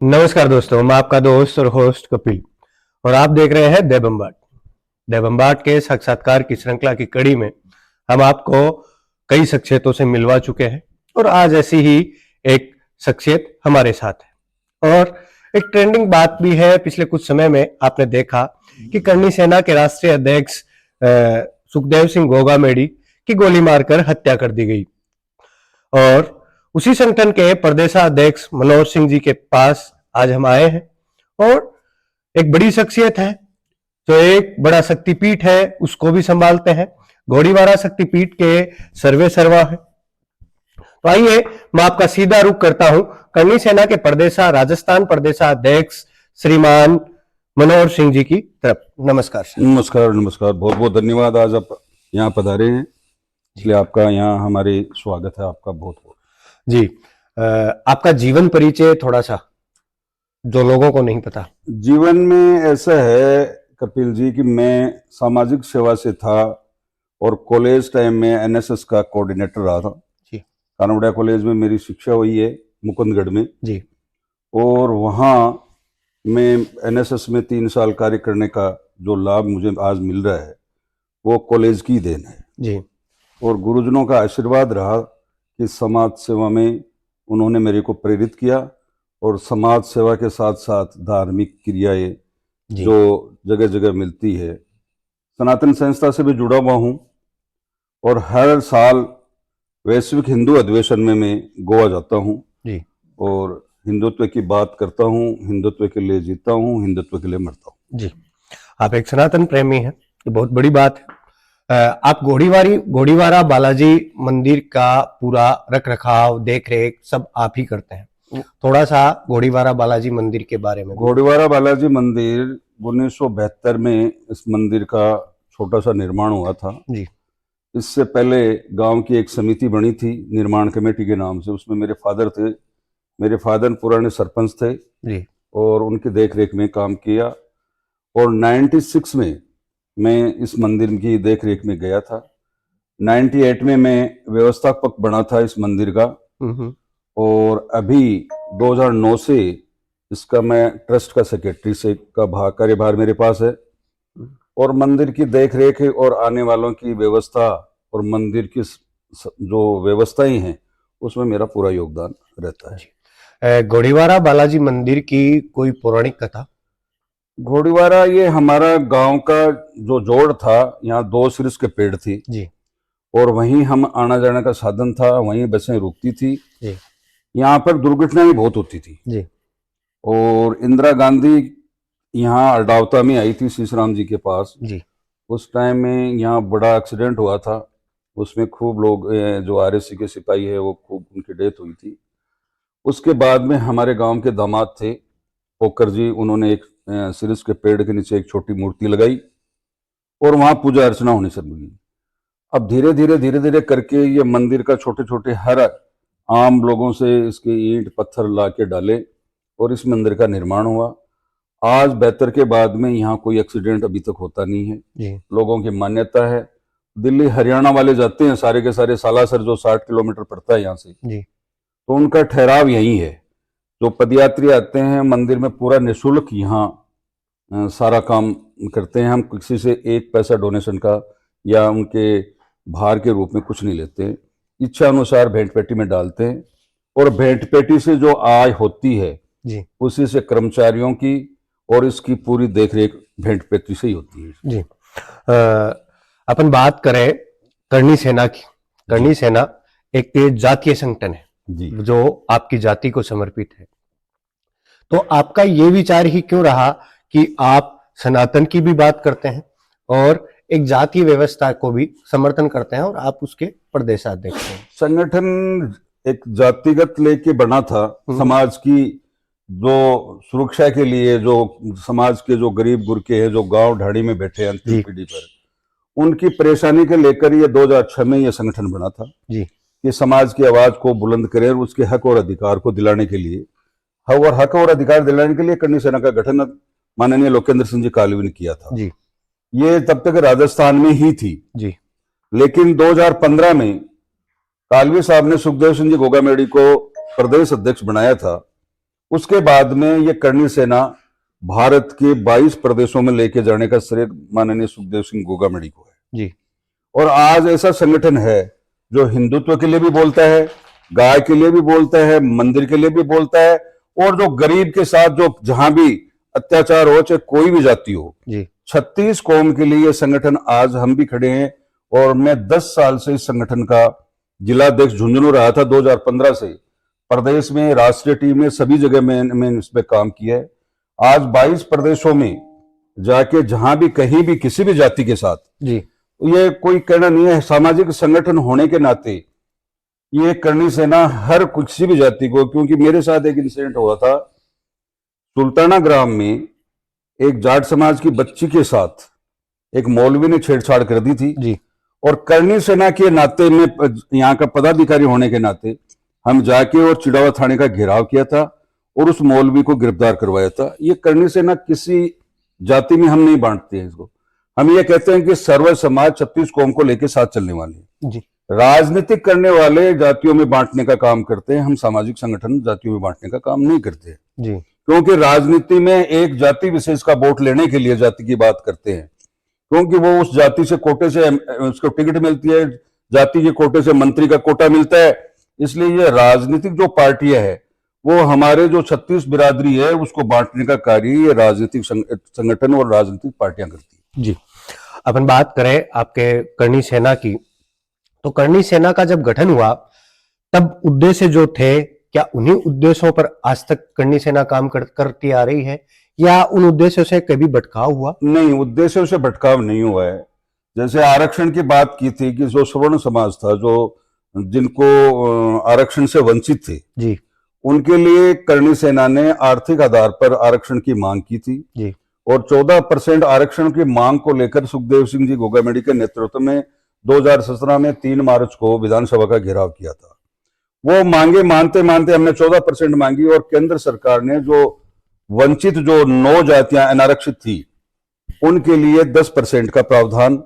नमस्कार दोस्तों, मैं आपका दोस्त और होस्ट कपिल और आप देख रहे हैं देवबंबाट। देवबंबाट के साक्षात्कार की श्रृंखला की कड़ी में हम आपको कई शख्सियतों से मिलवा चुके हैं और आज ऐसी ही एक शख्सियत हमारे साथ है। और एक ट्रेंडिंग बात भी है, पिछले कुछ समय में आपने देखा कि करणी सेना के राष्ट्रीय अध्यक्ष सुखदेव सिंह गोगामेडी की गोली मारकर हत्या कर दी गई और उसी संगठन के प्रदेशाध्यक्ष मनोज सिंह जी के पास आज हम आए हैं और एक बड़ी शख्सियत है जो एक बड़ा शक्तिपीठ है उसको भी संभालते हैं। घोड़ीवारा शक्तिपीठ के सर्वे सर्वा है। तो आइए मैं आपका सीधा रुख करता हूं करणी सेना के राजस्थान प्रदेशाध्यक्ष श्रीमान मनोज सिंह जी की तरफ। नमस्कार सर। नमस्कार नमस्कार, बहुत बहुत धन्यवाद। आज आप यहाँ पधारे हैं, इसलिए आपका यहाँ हमारे स्वागत है। आपका बहुत बहुत जी। आपका जीवन परिचय थोड़ा सा जो लोगों को नहीं पता। जीवन में ऐसा है कपिल जी कि मैं सामाजिक सेवा से था और कॉलेज टाइम में एनएसएस का कोऑर्डिनेटर रहा था जी। कानवड़िया कॉलेज में मेरी शिक्षा हुई है मुकुंदगढ़ में जी। और वहाँ मैं एनएसएस में 3 साल कार्य करने का जो लाभ मुझे आज मिल रहा है वो कॉलेज की देन है जी। और गुरुजनों का आशीर्वाद रहा कि समाज सेवा में उन्होंने मेरे को प्रेरित किया और समाज सेवा के साथ साथ धार्मिक क्रियाएं जो जगह जगह मिलती है। सनातन संस्था से भी जुड़ा हुआ हूँ और हर साल वैश्विक हिंदू अधिवेशन में मैं गोवा जाता हूँ जी। और हिंदुत्व की बात करता हूँ, हिंदुत्व के लिए जीता हूँ, हिंदुत्व के लिए मरता हूँ। जी, आप एक सनातन प्रेमी हैं, ये बहुत बड़ी बात है। आप घोड़ीवारा बालाजी मंदिर का पूरा रख रखाव देख रेख सब आप ही करते हैं। थोड़ा सा घोड़ीवारा बालाजी मंदिर के बारे में। घोड़ीवारा बालाजी मंदिर 1972 में इस मंदिर का छोटा सा निर्माण हुआ था जी। इससे पहले गांव की एक समिति बनी थी निर्माण कमेटी के नाम से, उसमें मेरे फादर थे। मेरे फादर पुराने सरपंच थे जी। और उनकी देख रेख में काम किया और 96 में मैं इस मंदिर की देख रेख में गया था। 98 में मैं व्यवस्थापक बना था इस मंदिर का और अभी 2009 से इसका मैं ट्रस्ट का सेक्रेटरी से का कार्यभार मेरे पास है और मंदिर की देख रेख और आने वालों की व्यवस्था और मंदिर की जो व्यवस्थाएं हैं उसमें मेरा पूरा योगदान रहता है। घोड़ीवारा बालाजी मंदिर की कोई पौराणिक कथा? घोड़ीवारा ये हमारा गांव का जो जोड़ था, यहाँ 2 शीर्ष के पेड़ थी जी। और वहीं हम आना जाने का साधन था, वहीं बसें रुकती थी जी। यहाँ पर दुर्घटनाएं बहुत होती थी जी। और इंदिरा गांधी यहाँ अडावता में आई थी शीशराम जी के पास जी। उस टाइम में यहाँ बड़ा एक्सीडेंट हुआ था, उसमें खूब लोग जो आरएससी के सिपाही है वो खूब उनकी डेथ हुई थी। उसके बाद में हमारे गांव के दामाद थे पोकर जी, उन्होंने एक शीर्ष के पेड़ के नीचे एक छोटी मूर्ति लगाई और वहां पूजा अर्चना होनी शुरू हुई। अब धीरे धीरे करके ये मंदिर का छोटे छोटे हर आम लोगों से इसके ईंट पत्थर ला के डाले और इस मंदिर का निर्माण हुआ। आज बेहतर के बाद में यहाँ कोई एक्सीडेंट अभी तक होता नहीं है जी। लोगों की मान्यता है। दिल्ली हरियाणा वाले जाते हैं सारे के सारे, सालासर जो 60 किलोमीटर पड़ता है यहाँ से जी। तो उनका ठहराव यही है। जो पदयात्री आते हैं मंदिर में पूरा निःशुल्क यहाँ सारा काम करते हैं। हम किसी से 1 पैसा डोनेशन का या उनके भार के रूप में कुछ नहीं लेते हैं, इच्छा अनुसार भेंट पेटी में डालते हैं और भेंट पेटी से जो आय होती है जी। उसी से कर्मचारियों की और इसकी पूरी देखरेख भेंट पेटी से ही होती है। जी। अपन बात करें करणी सेना की। करणी सेना एक जातीय संगठन है जी, जो आपकी जाति को समर्पित है। तो आपका ये विचार ही क्यों रहा कि आप सनातन की भी बात करते हैं और एक जातीय व्यवस्था को भी समर्थन करते हैं और आप उसके प्रदेशाध्यक्ष हैं? संगठन एक जातिगत लेके बना था, समाज की जो सुरक्षा के लिए, जो समाज के जो गरीब गुरके हैं जो गांव ढाड़ी में बैठे हैं अंतिम पीढ़ी पर, उनकी परेशानी के लेकर ये 2006 में ये संगठन बना था जी। कि समाज की आवाज को बुलंद करे और उसके हक और अधिकार को दिलाने के लिए, हक और अधिकार दिलाने के लिए करणी सेना का गठन माननीय लोकेंद्र सिंह जी कालवी ने किया था जी। ये तब तक राजस्थान में ही थी जी। लेकिन 2015 में कालवी साहब ने सुखदेव सिंह जी गोगामेडी को प्रदेश अध्यक्ष बनाया था उसके बाद में ये करनी सेना भारत के 22 प्रदेशों में लेके जाने का श्रेय माननीय सुखदेव सिंह गोगामड़ी को है जी। और आज ऐसा संगठन है जो हिंदुत्व के लिए भी बोलता है, गाय के लिए भी बोलता है, मंदिर के लिए भी बोलता है, और जो गरीब के साथ जो जहां भी अत्याचार हो, चाहे कोई भी जाति हो, जी। 36 कौम के लिए ये संगठन, आज हम भी खड़े हैं। और मैं 10 साल से इस संगठन का जिलाध्यक्ष झुंझुनू रहा था। 2015 से प्रदेश में, राष्ट्रीय टीम में, सभी जगह मैंने इस पे काम किया है। आज 22 प्रदेशों में जाके जहां भी कहीं भी किसी भी जाति के साथ, जी। ये कोई कहना नहीं है, सामाजिक संगठन होने के नाते ये करनी सेना हर किसी भी जाति को, क्योंकि मेरे साथ एक इंसिडेंट हुआ था सुल्ताना ग्राम में, एक जाट समाज की बच्ची के साथ एक मौलवी ने छेड़छाड़ कर दी थी जी। और करनी सेना के नाते में, यहाँ का पदाधिकारी होने के नाते, हम जाके और चिड़ावा थाने का घेराव किया था और उस मौलवी को गिरफ्तार करवाया था। ये करनी सेना किसी जाति में हम नहीं बांटते हैं इसको, हम ये कहते हैं कि सर्व समाज 36 कौम को लेकर साथ चलने वाले हैं। जी। राजनीतिक करने वाले जातियों में बांटने का काम करते हैं, हम सामाजिक संगठन जातियों में बांटने का काम नहीं करते। जी। क्योंकि राजनीति में एक जाति विशेष का वोट लेने के लिए जाति की बात करते हैं, क्योंकि वो उस जाति से कोटे से उसको टिकट मिलती है, जाति के कोटे से मंत्री का कोटा मिलता है। इसलिए ये राजनीतिक जो पार्टियां है वो हमारे जो 36 बिरादरी है उसको बांटने का कार्य ये राजनीतिक संगठन और राजनीतिक पार्टियां करती है। जी। अपन बात करें आपके करनी सेना की, तो करनी सेना का जब गठन हुआ तब उद्देश्य जो थे, क्या उन्हीं उद्देश्यों पर आज तक करनी सेना काम करती आ रही है या उन उद्देश्यों से कभी भटकाव हुआ? नहीं, उद्देश्यों से भटकाव नहीं हुआ है। जैसे आरक्षण की बात की थी कि जो सवर्ण समाज था, जो जिनको आरक्षण से वंचित थे, जी। उनके लिए करनी सेना ने आर्थिक आधार पर आरक्षण की मांग की थी। जी। और 14% आरक्षण की मांग को लेकर सुखदेव सिंह जी गोगामेडी के नेतृत्व में 2017 में 3 मार्च को विधानसभा का घेराव किया था। वो मांगे मानते मानते हमने 14% मांगी और केंद्र सरकार ने जो वंचित जो 9 जातियां अनारक्षित थी उनके लिए 10% का प्रावधान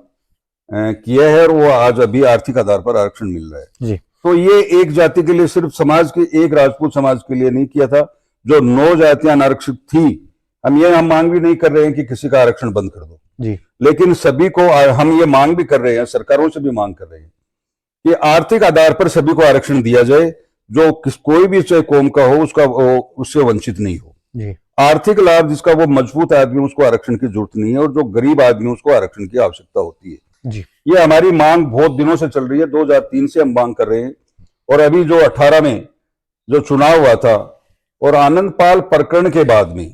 किया है और वो आज अभी आर्थिक आधार पर आरक्षण मिल रहा है। जी। तो ये एक जाति के लिए, सिर्फ समाज के, एक राजपूत समाज के लिए नहीं किया था। जो 9 जातियां अनारक्षित थी, हम मांग भी नहीं कर रहे हैं कि किसी का आरक्षण बंद कर दो, जी। लेकिन सभी को हम ये मांग भी कर रहे हैं, सरकारों से भी मांग कर रहे हैं कि आर्थिक आधार पर सभी को आरक्षण दिया जाए। जो कोई भी चाहे कौम का हो उसका उससे वंचित नहीं हो। जी। आर्थिक लाभ जिसका वो मजबूत आदमी उसको आरक्षण की जरूरत नहीं है और जो गरीब आदमी उसको आरक्षण की आवश्यकता होती है। जी। ये हमारी मांग बहुत दिनों से चल रही है, 2003 से हम मांग कर रहे हैं। और अभी जो 18 में जो चुनाव हुआ था और आनंद पाल प्रकरण के बाद में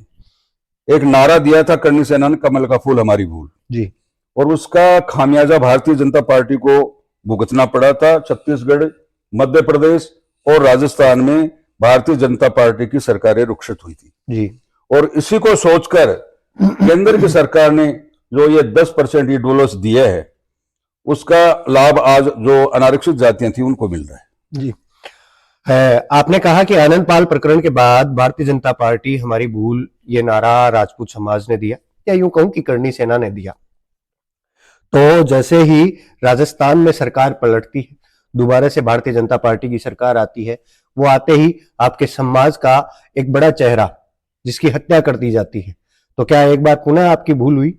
एक नारा दिया था करनी सेना ने, कमल का फूल हमारी भूल। जी। और उसका खामियाजा भारतीय जनता पार्टी को भुगतना पड़ा था। छत्तीसगढ़, मध्य प्रदेश और राजस्थान में भारतीय जनता पार्टी की सरकारें रुखसत हुई थी। जी। और इसी को सोचकर केंद्र की सरकार ने जो ये 10% ये डोलर्स दिया है उसका लाभ आज जो अनारक्षित जातियां थी उनको मिल रहा है। जी। आपने कहा कि आनंद पाल प्रकरण के बाद भारतीय जनता पार्टी हमारी भूल, ये नारा राजपूत समाज ने दिया या यूं कहूं कि करनी सेना ने दिया। तो जैसे ही राजस्थान में सरकार पलटती है, दोबारा से भारतीय जनता पार्टी की सरकार आती है, वो आते ही आपके समाज का एक बड़ा चेहरा जिसकी हत्या कर दी जाती है, तो क्या एक बार पुनः आपकी भूल हुई?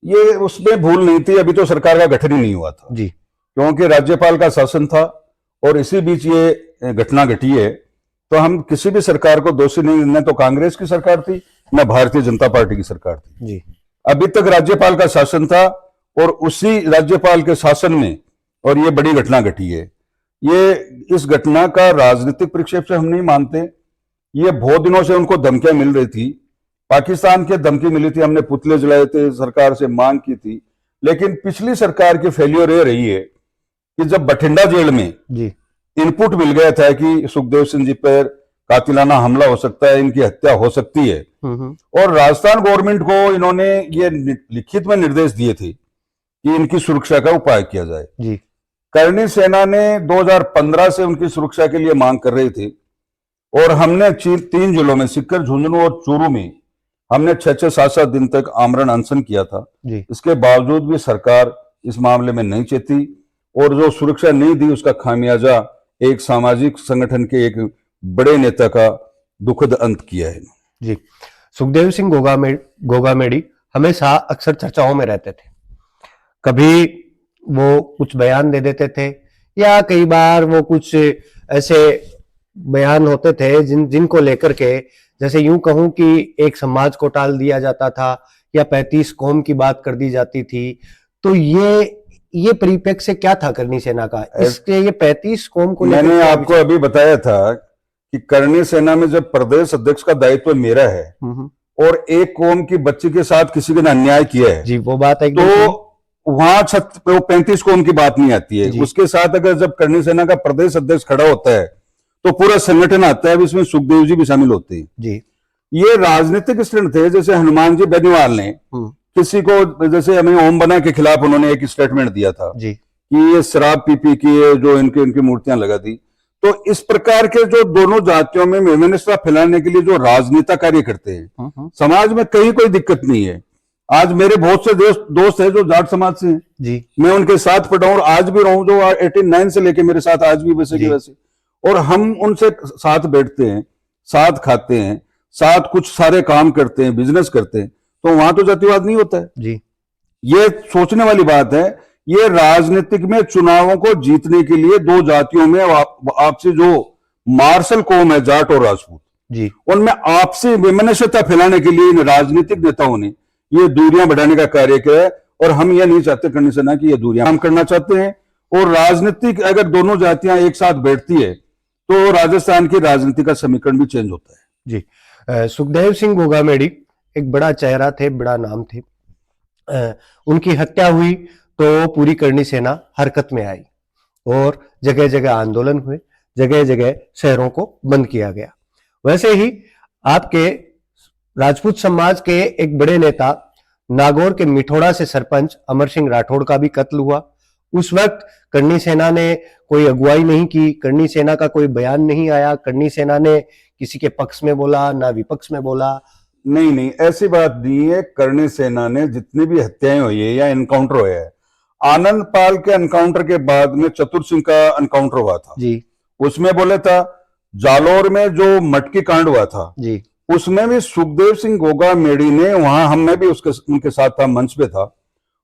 ये उसमें भूल नहीं थी, अभी तो सरकार का गठन ही नहीं हुआ था जी। क्योंकि राज्यपाल का शासन था और इसी बीच ये घटना घटी है। तो हम किसी भी सरकार को दोषी नहीं, न तो कांग्रेस की सरकार थी न भारतीय जनता पार्टी की सरकार थी। जी। अभी तक राज्यपाल का शासन था और उसी राज्यपाल के शासन में और ये बड़ी घटना घटी है। ये इस घटना का राजनीतिक प्रक्षेप से हम नहीं मानते। ये बहुत दिनों से उनको धमकियां मिल रही थी, पाकिस्तान की धमकी मिली थी, हमने पुतले जलाए थे, सरकार से मांग की थी, लेकिन पिछली सरकार की फेल्योर ये रही है कि जब बठिंडा जेल में जी। इनपुट मिल गया था कि सुखदेव सिंह जी पर कातिलाना हमला हो सकता है, इनकी हत्या हो सकती है, और राजस्थान गवर्नमेंट को इन्होंने ये लिखित में निर्देश दिए थे कि इनकी सुरक्षा का उपाय किया जाए। जी। करनी सेना ने 2015 से उनकी सुरक्षा के लिए मांग कर रहे थे और हमने 3 जिलों में, सीकर, झुंझुनू और चूरू में हमने 6-6, 7-7 दिन तक आमरण अनशन किया था। जी। इसके बावजूद भी सरकार इस मामले में नहीं चेती और जो सुरक्षा नहीं दी उसका खामियाजा एक सामाजिक संगठन के एक बड़े नेता का दुखद अंत किया है। जी, सुखदेव सिंह गोगामेडी हमेशा अक्सर चर्चाओं में रहते थे। कभी वो कुछ बयान दे देते थे या कई बार वो कुछ ऐसे बयान होते थे जिनको लेकर के, जैसे यूं कहूं कि एक समाज को टाल दिया जाता था या 35 कौम की बात कर दी जाती थी। तो ये परिप्रेक्ष्य क्या था करणी सेना का, इसके ये 35 कौम को लेकर मैंने आपको अभी बताया था कि करणी सेना में जब प्रदेश अध्यक्ष का दायित्व मेरा है और एक कौम की बच्ची के साथ किसी ने अन्याय किया है, जी वो बात है, तो वहां 35 कौम की बात नहीं आती है। उसके साथ अगर जब करणी सेना का प्रदेश अध्यक्ष खड़ा होता है तो पूरा संगठन आता है, इसमें सुखदेव जी भी शामिल होते हैं। जी, ये राजनीतिक स्टैंड थे। जैसे हनुमान जी बेनीवाल ने किसी को, जैसे हमें ओम बना के खिलाफ उन्होंने एक स्टेटमेंट दिया था जी कि ये शराब पी की ये जो इनकी मूर्तियां लगा दी। तो इस प्रकार के जो दोनों जातियों में वैमनस्यता फैलाने के लिए जो राजनेता कार्य करते हैं, समाज में कहीं कोई दिक्कत नहीं है। आज मेरे बहुत से दोस्त हैं जो जाट समाज से हैं जी, मैं मैं उनके साथ पढ़ा और आज भी रहूं, जो 89 से लेके मेरे साथ आज भी वैसे की वैसे, और हम उनसे साथ बैठते हैं, साथ खाते हैं, साथ कुछ सारे काम करते हैं, बिजनेस करते हैं। तो वहां तो जातिवाद नहीं होता है जी, ये सोचने वाली बात है। ये राजनीतिक में चुनावों को जीतने के लिए दो जातियों में आपसी जो मार्शल कौम है, जाट और राजपूत जी, उनमें आपसी वैमनस्यता फैलाने के लिए इन राजनीतिक नेताओं ने ये दूरियां बढ़ाने का कार्य किया है। और हम ये नहीं चाहते करणी सेना की ये दूरियां हम करना चाहते हैं। और राजनीतिक अगर दोनों जातियां एक साथ बैठती है तो राजस्थान की राजनीति का समीकरण भी चेंज होता है। जी, सुखदेव सिंह गोगामेडी एक बड़ा चेहरा थे, बड़ा नाम थे। उनकी हत्या हुई तो पूरी करणी सेना हरकत में आई और जगह जगह आंदोलन हुए, जगह जगह शहरों को बंद किया गया। वैसे ही आपके राजपूत समाज के एक बड़े नेता नागौर के मिठोड़ा से सरपंच अमर सिंह राठौड़ का भी कत्ल हुआ। उस वक्त करणी सेना ने कोई अगुवाई नहीं की, करणी सेना का कोई बयान नहीं आया, करणी सेना ने किसी के पक्ष में बोला ना विपक्ष में बोला। नहीं, ऐसी बात नहीं है। करणी सेना ने जितनी भी हत्याएं हुई है या एनकाउंटर हुआ है, आनंद पाल के एनकाउंटर के बाद में चतुर सिंह का एनकाउंटर हुआ था जी, उसमें बोले था। जालोर में जो मटकी कांड हुआ था जी, उसमें भी सुखदेव सिंह गोगामेडी ने, वहां हमने भी उनके साथ था, मंच पे था,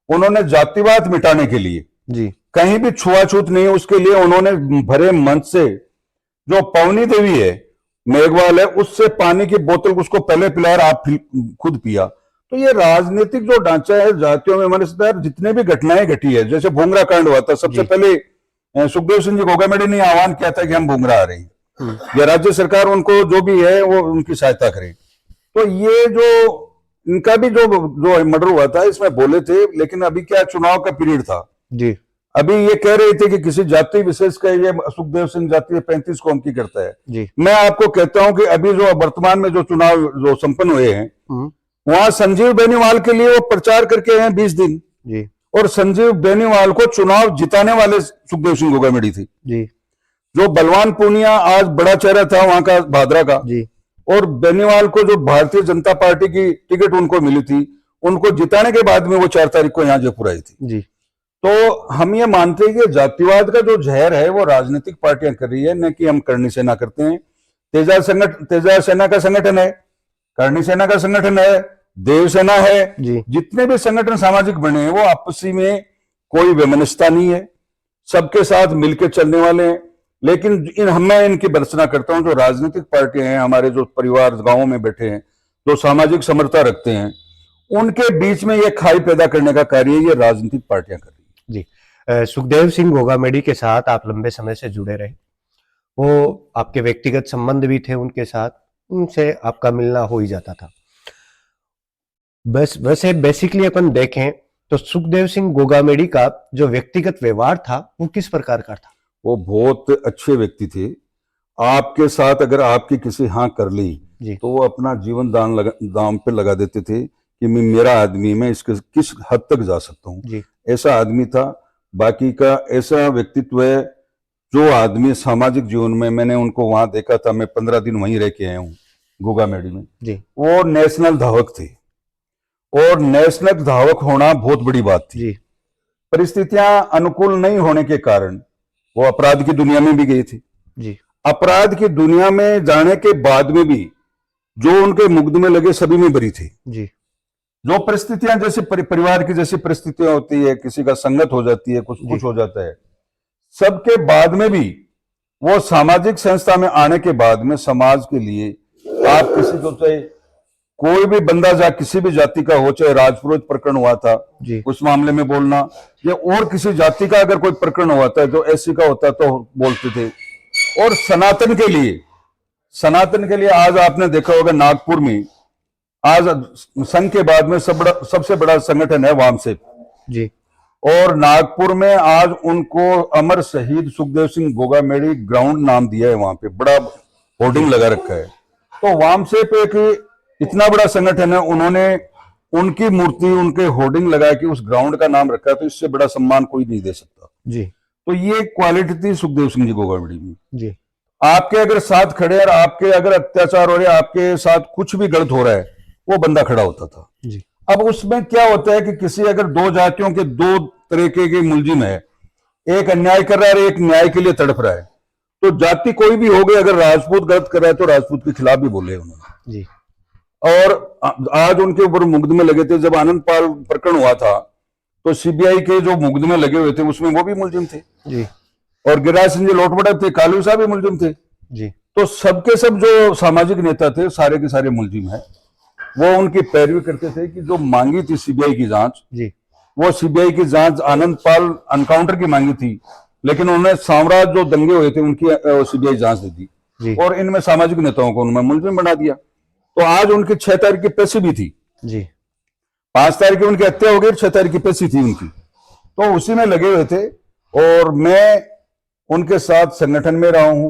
उन्होंने जातिवाद मिटाने के लिए जी, कहीं भी छुआछूत नहीं, उसके लिए उन्होंने भरे मंच से जो पवनी देवी है, मेघवाल है, उससे पानी की बोतल उसको पहले पिलाया, आप खुद पिया। तो ये राजनीतिक जो ढांचा है जातियों में हमारे साथ जितने भी घटनाएं घटी है, जैसे भूंगरा कांड हुआ था, सबसे पहले सुखदेव सिंह जी गोगामेडी ने आह्वान किया था कि हम भूंगरा आ रहे हैं या राज्य सरकार उनको जो भी है वो उनकी सहायता करे। तो ये जो इनका भी जो मर्डर हुआ था इसमें बोले थे, लेकिन अभी क्या चुनाव का पीरियड था जी, अभी ये कह रहे थे कि किसी जाति विशेष का ये सुखदेव सिंह जाति 35 कौम की करता है जी। मैं आपको कहता हूं कि अभी जो वर्तमान में जो चुनाव जो संपन्न हुए हैं वहां संजीव बेनीवाल के लिए वो प्रचार करके हैं 20 दिन जी, और संजीव बेनीवाल को चुनाव जिताने वाले सुखदेव सिंह गोगामेडी थी। जी, जो बलवान पूनिया आज बड़ा चेहरा था वहां का भादरा का जी, और बेनीवाल को जो भारतीय जनता पार्टी की टिकट उनको मिली थी, उनको जिताने के बाद में वो 4 तारीख को यहाँ जयपुर आई थी। जी। तो हम ये मानते हैं कि जातिवाद का जो जहर है वो राजनीतिक पार्टियां कर रही है, न कि हम करणी सेना करते हैं। तेजा सेना का संगठन है, करणी सेना का संगठन है, देव सेना है, जितने भी संगठन सामाजिक बने हैं वो आपसी में कोई वैमनस्यता नहीं है, सबके साथ मिलकर चलने वाले हैं। लेकिन मैं इनकी भर्त्सना करता हूं, जो राजनीतिक पार्टियां हैं, हमारे जो परिवार गांवों में बैठे हैं, जो सामाजिक समरसता रखते हैं, उनके बीच में ये खाई पैदा करने का कार्य ये राजनीतिक पार्टियां कर रही है। जी, सुखदेव सिंह गोगामेडी के साथ आप लंबे समय से जुड़े रहे, वो आपके व्यक्तिगत संबंध भी थे उनके साथ, उनसे आपका मिलना हो ही जाता था। बस वैसे बेसिकली अपन देखें तो सुखदेव सिंह गोगामेडी का जो व्यक्तिगत व्यवहार था वो किस प्रकार का था? वो बहुत अच्छे व्यक्ति थे। आपके साथ अगर आपकी किसी हाँ कर ली तो वो अपना जीवन दाम पे लगा देते थे कि मेरा आदमी, मैं इसके किस हद तक जा सकता हूँ, ऐसा आदमी था। बाकी का ऐसा व्यक्तित्व है जो आदमी सामाजिक जीवन में, मैंने उनको वहां देखा था, मैं 15 दिन वहीं रह के आया हूँ गोगामेडी में। वो नेशनल धावक थे और नेशनल धावक होना बहुत बड़ी बात थी। परिस्थितियां अनुकूल नहीं होने के कारण वो अपराध की दुनिया में भी गए थे। अपराध की दुनिया में जाने के बाद में भी जो उनके मुकदमे लगे सभी में बरी थे। जी जो परिस्थितियां जैसे परिवार की जैसी परिस्थितियां होती है, किसी का संगत हो जाती है, कुछ हो जाता है, सबके बाद में भी वो सामाजिक संस्था में आने के बाद में समाज के लिए आप किसी को, चाहे कोई भी बंदा जा किसी भी जाति का हो, चाहे राजपुरोहित प्रकरण हुआ था जी उस मामले में बोलना, या और किसी जाति का अगर कोई प्रकरण हुआ था जो एससी का होता तो बोलते थे। और सनातन के लिए आज आपने देखा होगा नागपुर में आज संघ के बाद में सबसे बड़ा संगठन है वामसेप। जी और नागपुर में आज उनको अमर शहीद सुखदेव सिंह गोगामेड़ी ग्राउंड नाम दिया है, वहां पे बड़ा होर्डिंग लगा रखा है। तो वामसेप एक इतना बड़ा संगठन है, उन्होंने उनकी मूर्ति, उनके होर्डिंग लगा के उस ग्राउंड का नाम रखा है, तो इससे बड़ा सम्मान कोई नहीं दे सकता। जी तो ये क्वालिटी थी सुखदेव सिंह जी गोगामेड़ी में। जी आपके अगर साथ खड़े और आपके अगर अत्याचार हो रहे, आपके साथ कुछ भी गलत हो रहा है, वो बंदा खड़ा होता था। जी अब उसमें क्या होता है कि किसी अगर दो जातियों के दो तरीके के मुलजिम है, एक अन्याय कर रहा है और एक न्याय के लिए तड़प रहा है, तो जाति कोई भी हो गई, अगर राजपूत गलत कर रहा है तो राजपूत के खिलाफ भी बोले उन्होंने। जी और आज उनके ऊपर मुकदमे लगे थे। जब आनंद पाल प्रकरण हुआ था तो सीबीआई के जो मुकदमे लगे हुए थे उसमें वो भी मुलजिम थे, जी और गिरिराज सिंह जी लोटबड़ा थे, कालू साहब भी मुलजिम थे। जी तो सबके सब जो सामाजिक नेता थे सारे के सारे मुलजिम है। वो उनकी पैरवी करते थे कि जो मांगी थी सीबीआई की जांच, जी वो सीबीआई की जांच आनंद पाल एनकाउंटर की मांगी थी, लेकिन उन्होंने साम्राज्य जो दंगे हुए थे उनकी सीबीआई जांच दे दी, जी और इनमें सामाजिक नेताओं को उन्होंने मुलजिम बना दिया। तो आज उनकी 6 तारीख की पेशी भी थी, जी 5 तारीख की उनकी हत्या हो गई, 6 तारीख की पेशी थी उनकी, तो उसी में लगे हुए थे। और मैं उनके साथ संगठन में रहा हूं,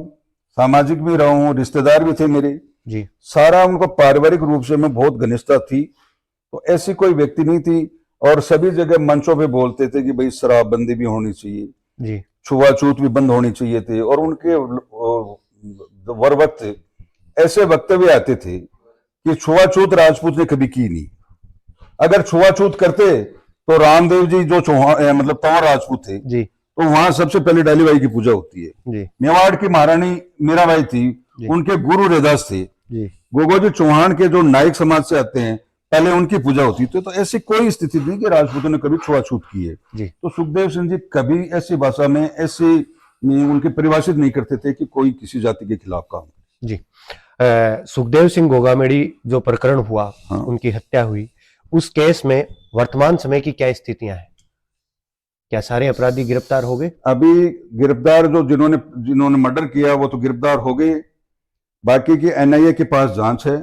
सामाजिक भी रहा हूं, रिश्तेदार भी थे मेरे, जी सारा उनको पारिवारिक रूप से मैं बहुत घनिष्ठता थी। तो ऐसी कोई व्यक्ति नहीं थी, और सभी जगह मंचों पे बोलते थे कि भाई शराबबंदी भी होनी चाहिए, जी छुआछूत भी बंद होनी चाहिए थे। और उनके वर वक्त ऐसे वक्तव्य आते थे कि छुआछूत राजपूत ने कभी की नहीं, अगर छुआछूत करते तो रामदेव जी जो चौहान मतलब तंवर राजपूत थे, जी तो वहां सबसे पहले डालीबाई की पूजा होती है। जी मेवाड़ की महारानी मीराबाई थी, जी। उनके गुरु रैदास थे। जी गोगोजी चौहान के जो नायक समाज से आते हैं, पहले उनकी पूजा होती थी। तो ऐसी कोई स्थिति नहीं कि राजपूतों ने कभी छुआछूत की है। जी तो सुखदेव सिंह जी कभी ऐसी भाषा में ऐसे उनके परिभाषित नहीं करते थे कि कोई किसी जाति के खिलाफ काम। जी सुखदेव सिंह गोगामेड़ी जो प्रकरण हुआ, हाँ। उनकी हत्या हुई, उस केस में वर्तमान समय की क्या स्थितियां हैं? क्या सारे अपराधी गिरफ्तार हो गए? अभी गिरफ्तार जो जिन्होंने मर्डर किया वो तो गिरफ्तार हो गए, बाकी की एनआईए के पास जांच है।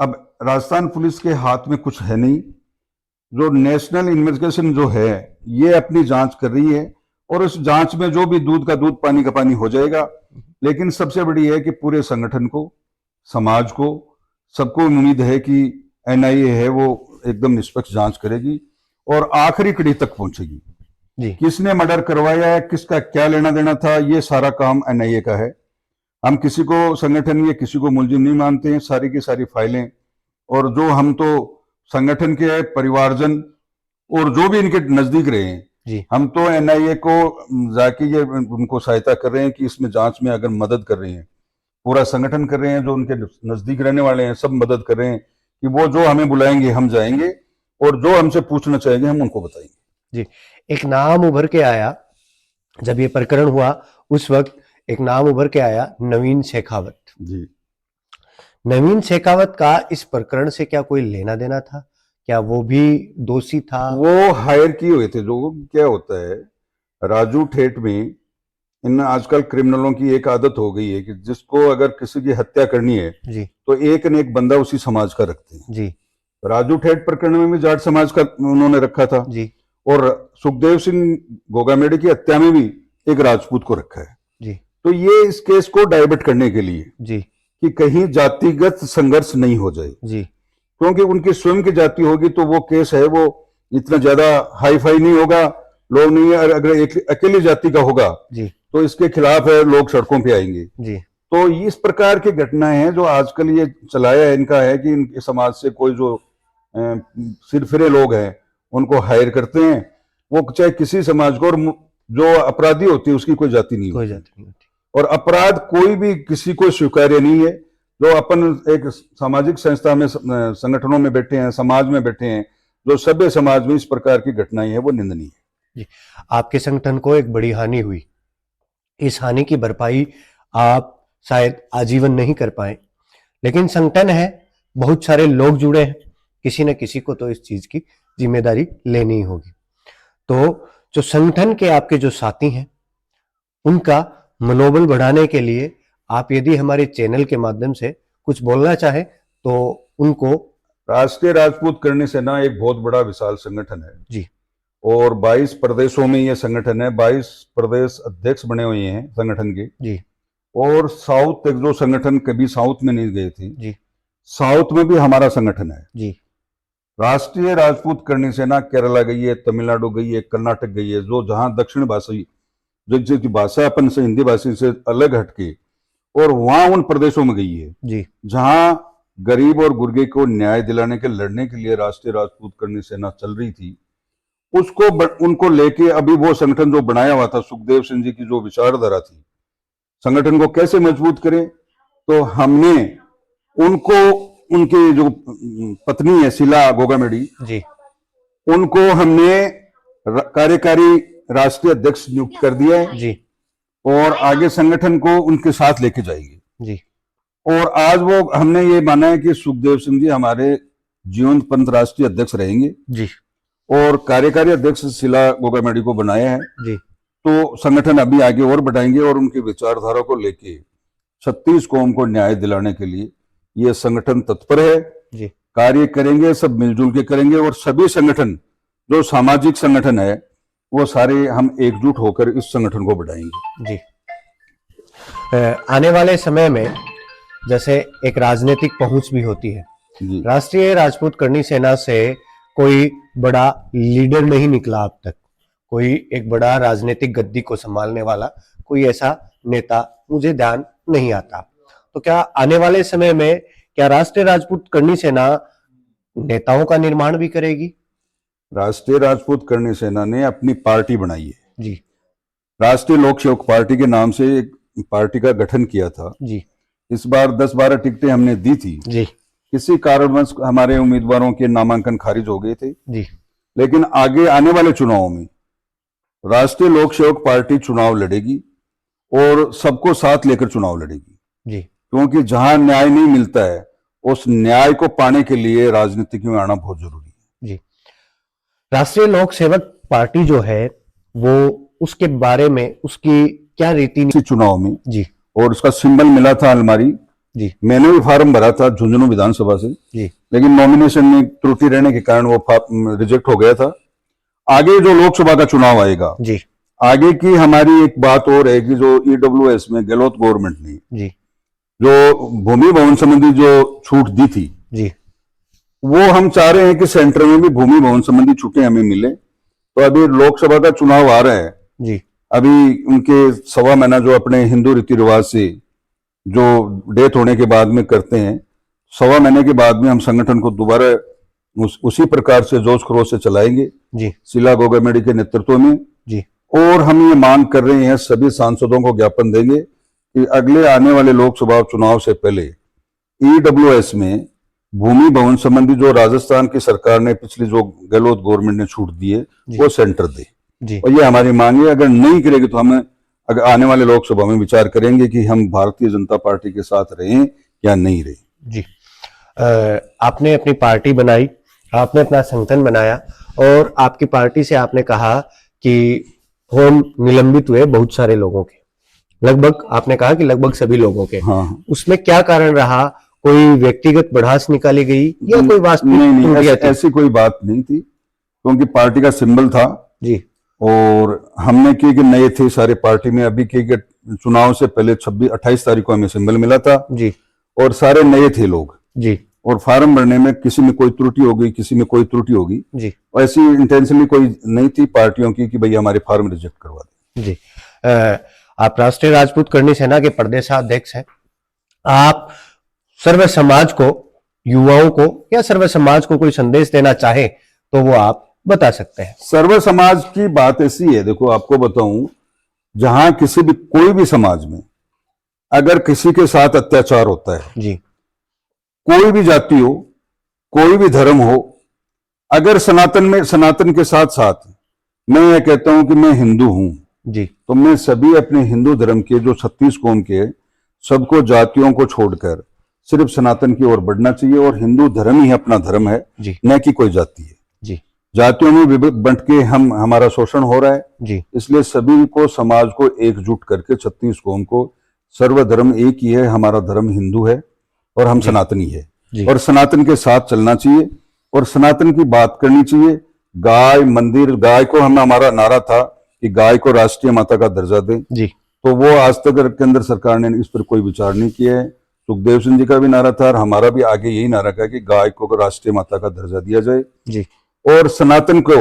अब राजस्थान पुलिस के हाथ में कुछ है नहीं, जो नेशनल इन्वेस्टिगेशन जो है ये अपनी जांच कर रही है, और उस जांच में जो भी दूध का दूध पानी का पानी हो जाएगा। लेकिन सबसे बड़ी है कि पूरे संगठन को, समाज को, सबको उम्मीद है कि एनआईए है वो एकदम निष्पक्ष जांच करेगी और आखिरी कड़ी तक पहुंचेगी। जी किसने मर्डर करवाया है, किसका क्या लेना देना था, ये सारा काम एनआईए का है। हम किसी को संगठन या किसी को मुलजिम नहीं मानते हैं, सारी की सारी फाइलें, और जो हम तो संगठन के परिवारजन और जो भी इनके नजदीक रहे हैं, जी हम तो एनआईए को जाके ये उनको सहायता कर रहे हैं कि इसमें जांच में अगर मदद कर रहे हैं, पूरा संगठन कर रहे हैं, जो उनके नजदीक रहने वाले हैं सब मदद कर रहे हैं कि वो जो हमें बुलाएंगे हम जाएंगे, और जो हमसे पूछना चाहेंगे हम उनको बताएंगे। जी एक नाम उभर के आया, जब ये प्रकरण हुआ उस वक्त एक नाम उभर के आया, नवीन शेखावत। जी, नवीन शेखावत का इस प्रकरण से क्या कोई लेना देना था? क्या वो भी दोषी था? वो हायर किए हुए थे। जो क्या होता है राजू ठेठ में, इन आजकल क्रिमिनलों की एक आदत हो गई है कि जिसको अगर किसी की हत्या करनी है जी तो एक न एक बंदा उसी समाज का रखते हैं। जी राजू ठेठ प्रकरण में भी जाट समाज का उन्होंने रखा था, जी और सुखदेव सिंह गोगामेड़ी की हत्या में भी एक राजपूत को रखा है। जी तो ये इस केस को डाइवर्ट करने के लिए जी कि कहीं जातिगत संघर्ष नहीं हो जाए, जी क्योंकि उनकी स्वयं की जाति होगी तो वो केस है वो इतना ज्यादा हाई फाई नहीं होगा, लोग नहीं, अगर एक अकेली जाति का होगा जी तो इसके खिलाफ है लोग सड़कों पे आएंगे। जी तो इस प्रकार की घटनाएं हैं जो आजकल ये चलाया है इनका है कि इनके समाज से कोई जो सिरफिरे लोग हैं उनको हायर करते हैं, वो चाहे किसी समाज को, और जो अपराधी होती है उसकी कोई जाति नहीं कोई होती। जाति नहीं होती। और अपराध कोई भी किसी को स्वीकार्य नहीं है। जो अपन एक सामाजिक संस्था में संगठनों में बैठे हैं, समाज में बैठे हैं, जो सभ्य समाज में इस प्रकार की घटनाएं हैं वो निंदनीय है। जी, आपके संगठन को एक बड़ी हानि हुई, इस हानि की भरपाई आप शायद आजीवन नहीं कर पाए, लेकिन संगठन है, बहुत सारे लोग जुड़े हैं, किसी न किसी को तो इस चीज की जिम्मेदारी लेनी ही होगी। तो जो संगठन के आपके जो साथी हैं, उनका मनोबल बढ़ाने के लिए आप यदि हमारे चैनल के माध्यम से कुछ बोलना चाहें तो उनको। राष्ट्रीय राजपूत करणी सेना एक बहुत बड़ा विशाल संगठन है जी, और 22 प्रदेशों में ये संगठन है, 22 प्रदेश अध्यक्ष बने हुए हैं संगठन के। जी, और साउथ तक जो संगठन कभी साउथ में नहीं गए थे, जी, साउथ में भी हमारा संगठन है। जी, राष्ट्रीय राजपूत करणी सेना केरला गई है, तमिलनाडु गई है, कर्नाटक गई है, जो जहां दक्षिण भाषी जिनकी भाषा अपन से हिंदी भाषी से अलग हटके, और वहां उन प्रदेशों में गई है जी, जहां गरीब और गुर्गे को न्याय दिलाने के लड़ने के लिए राष्ट्रीय राजपूत करणी सेना चल रही थी। उनको लेके अभी वो संगठन जो बनाया हुआ था, सुखदेव सिंह जी की जो विचारधारा थी, संगठन को कैसे मजबूत करें, तो हमने उनको, उनकी जो पत्नी है शीला गोगामेडी जी, उनको हमने कार्यकारी राष्ट्रीय अध्यक्ष नियुक्त कर दिया है जी, और आगे संगठन को उनके साथ लेके जाएगी। जी, और आज वो हमने ये माना है कि सुखदेव सिंह जी हमारे जीवंत पंथ राष्ट्रीय अध्यक्ष रहेंगे जी, और कार्यकारी अध्यक्ष शीला गोगामेडी को बनाया है। जी, तो संगठन अभी आगे और बढ़ाएंगे और उनकी विचारधारा को लेके 36 कौम को न्याय दिलाने के लिए ये संगठन तत्पर है। जी, कार्य करेंगे, सब मिलजुल के करेंगे और सभी संगठन जो सामाजिक संगठन है वो सारे हम एकजुट होकर इस संगठन को बढ़ाएंगे। जी। आने वाले समय में जैसे एक राजनीतिक पहुंच भी होती है, जी, राष्ट्रीय राजपूत करणी सेना से कोई बड़ा लीडर नहीं निकला अब तक, कोई एक बड़ा राजनीतिक गद्दी को संभालने वाला कोई ऐसा नेता मुझे ध्यान नहीं आता। तो क्या आने वाले समय में क्या राष्ट्रीय राजपूत करणी सेना नेताओं का निर्माण भी करेगी? राष्ट्रीय राजपूत करणी सेना ने अपनी पार्टी बनाई है, जी, राष्ट्रीय लोक सेवक पार्टी के नाम से एक पार्टी का गठन किया था। जी, इस बार 10-12 टिकटें हमने दी थी, जी, किसी कारणवश हमारे उम्मीदवारों के नामांकन खारिज हो गए थे, जी, लेकिन आगे आने वाले चुनावों में राष्ट्रीय लोक सेवक पार्टी चुनाव लड़ेगी और सबको साथ लेकर चुनाव लड़ेगी, जी, क्योंकि जहां न्याय नहीं मिलता है उस न्याय को पाने के लिए राजनीति में आना बहुत जरूरी है। जी। राष्ट्रीय लोक सेवक पार्टी जो है वो, उसके बारे में उसकी क्या रीति इसी चुनाव में, जी, और उसका सिंबल मिला था अलमारी। जी, मैंने भी फार्म भरा था झुंझुनू विधानसभा से, जी, लेकिन नॉमिनेशन में त्रुटि रहने के कारण वो रिजेक्ट हो गया था। आगे जो लोकसभा का चुनाव आएगा, जी, आगे की हमारी एक बात और है कि जो ईडब्ल्यूएस में गहलोत गवर्नमेंट ने जी, जो भूमि भवन संबंधी जो छूट दी थी, जी, वो हम चाह रहे हैं कि सेंटर में भी भूमि भवन संबंधी छूटें हमें मिले। तो अभी लोकसभा का चुनाव आ रहा है, जी, अभी उनके 1.25 महीना जो अपने हिंदू रीति रिवाज से जो डेथ होने के बाद में करते हैं, 1.25 महीने के बाद में हम संगठन को दोबारा उसी प्रकार से जोश खरोश से चलाएंगे, जी, शीला गोगामेडी के नेतृत्व में। जी, और हम ये मांग कर रहे हैं, सभी सांसदों को ज्ञापन देंगे कि अगले आने वाले लोकसभा चुनाव से पहले ईडब्ल्यूएस में भूमि भवन संबंधी जो राजस्थान की सरकार ने पिछली जो गहलोत गवर्नमेंट ने छूट दी है वो सेंटर दे। जी, और ये हमारी मांग है, अगर नहीं करेगी तो हम अगर आने वाले लोकसभा में विचार करेंगे कि हम भारतीय जनता पार्टी के साथ रहें या नहीं रहें। जी। आपने अपनी पार्टी बनाई, आपने अपना संगठन बनाया और आपकी पार्टी से आपने कहा कि फॉर्म निलंबित हुए बहुत सारे लोगों के, लगभग आपने कहा कि लगभग सभी लोगों के। हाँ, उसमें क्या कारण रहा? कोई व्यक्तिगत बढ़ास निकाली गई या कोई वास्तविक नहीं, त्रुटियां थी? ऐसी कोई बात नहीं थी, क्योंकि पार्टी का सिंबल था। जी, और हमने किए कि नए थे सारे पार्टी में, अभी के चुनाव से पहले 28 तारीख को हमें सिंबल मिला था जी, और सारे नए थे लोग, जी, और फार्म भरने में किसी में कोई त्रुटि होगी, किसी में कोई त्रुटि होगी, जी, ऐसी इंटेंशनली कोई नहीं थी पार्टियों की कि भाई हमारे फार्म रिजेक्ट करवा दें। जी। आप राष्ट्रीय राजपूत करणी सेना के प्रदेशाध्यक्ष हैं। आप सर्व समाज को, युवाओं को या सर्व समाज को कोई संदेश देना चाहे तो वो आप बता सकते हैं। सर्व समाज की बात ऐसी है, देखो आपको बताऊं, जहां किसी भी कोई भी समाज में अगर किसी के साथ अत्याचार होता है, जी कोई भी जाति हो, कोई भी धर्म हो, अगर सनातन के साथ साथ मैं ये कहता हूं कि मैं हिंदू हूं, जी तो मैं सभी अपने हिंदू धर्म के जो 36 कौम के सबको जातियों को छोड़कर सिर्फ सनातन की ओर बढ़ना चाहिए। और हिंदू धर्म ही अपना धर्म है, जी न कि कोई जाति है। जी जातियों में बंट के हमारा शोषण हो रहा है। जी इसलिए सभी को, समाज को एकजुट करके 36 कौम को, सर्वधर्म एक ही है, हमारा धर्म हिंदू है और हम सनातनी है, जी। और सनातन के साथ चलना चाहिए और सनातन की बात करनी चाहिए। गाय मंदिर, गाय को हमारा नारा था कि गाय को राष्ट्रीय माता का दर्जा दें, जी तो वो आज तक केंद्र सरकार ने इस पर कोई विचार नहीं किया है। सुखदेव सिंह जी का भी नारा था और हमारा भी आगे यही नारा था कि गाय को राष्ट्रीय माता का दर्जा दिया जाए। जी और सनातन को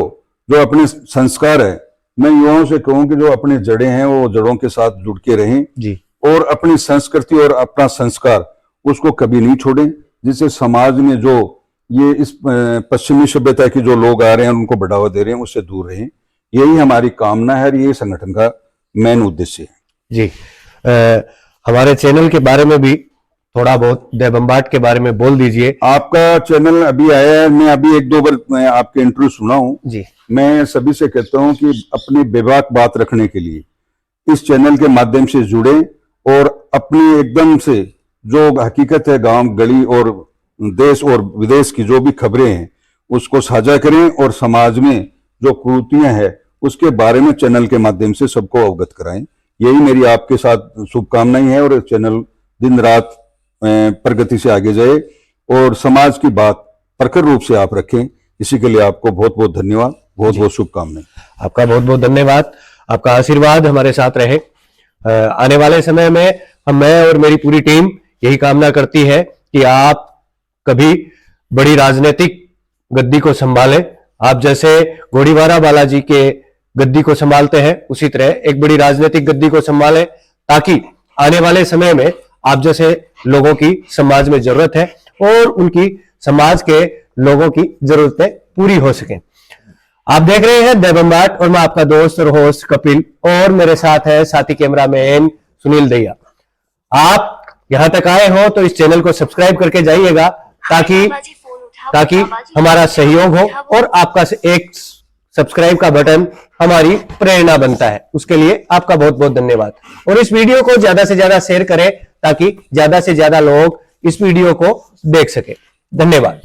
जो अपने संस्कार है, मैं युवाओं से कहूं कि जो अपने जड़ें हैं वो जड़ों के साथ जुड़ के रहें जी और अपनी संस्कृति और अपना संस्कार उसको कभी नहीं छोड़ें, जिससे समाज में जो ये इस पश्चिमी सभ्यता के जो लोग आ रहे हैं उनको बढ़ावा दे रहे हैं, उससे दूर रहें। यही हमारी कामना है और यही संगठन का मेन उद्देश्य है। जी हमारे चैनल के बारे में भी थोड़ा बहुत देवम्बाट के बारे में बोल दीजिए। आपका चैनल अभी आया है, मैं अभी 1-2 बार मैं आपके इंटरव्यू सुना हूं। जी मैं सभी से कहता हूं कि अपनी बेबाक बात रखने के लिए इस चैनल के माध्यम से जुड़े और अपनी एकदम से जो हकीकत है, गांव गली और देश और विदेश की जो भी खबरें हैं उसको साझा करें और समाज में जो कुरीतियां हैं उसके बारे में चैनल के माध्यम से सबको अवगत कराएं। यही मेरी आपके साथ शुभकामनाएं हैं और चैनल दिन रात प्रगति से आगे जाए और समाज की बात प्रखर रूप से आप रखें। इसी के लिए आपको बहुत बहुत धन्यवाद, बहुत बहुत शुभकामनाएं। आपका बहुत बहुत धन्यवाद। आपका आशीर्वाद हमारे साथ रहे। आने वाले समय में मैं और मेरी पूरी टीम यही कामना करती है कि आप कभी बड़ी राजनीतिक गद्दी को संभालें। आप जैसे घोड़ीवारा बालाजी के गद्दी को संभालते हैं, उसी तरह एक बड़ी राजनीतिक गद्दी को संभालें, ताकि आने वाले समय में आप जैसे लोगों की समाज में जरूरत है और उनकी समाज के लोगों की जरूरतें पूरी हो सकें। आप देख रहे हैं देवम्बाट और मैं आपका दोस्त और होस्ट कपिल, और मेरे साथ है साथी कैमरामैन सुनील दैया। आप यहां तक आए हो तो इस चैनल को सब्सक्राइब करके जाइएगा ताकि हमारा सहयोग हो, और आपका एक सब्सक्राइब का बटन हमारी प्रेरणा बनता है। उसके लिए आपका बहुत बहुत धन्यवाद। और इस वीडियो को ज्यादा से ज्यादा शेयर करें ताकि ज्यादा से ज्यादा लोग इस वीडियो को देख सके। धन्यवाद।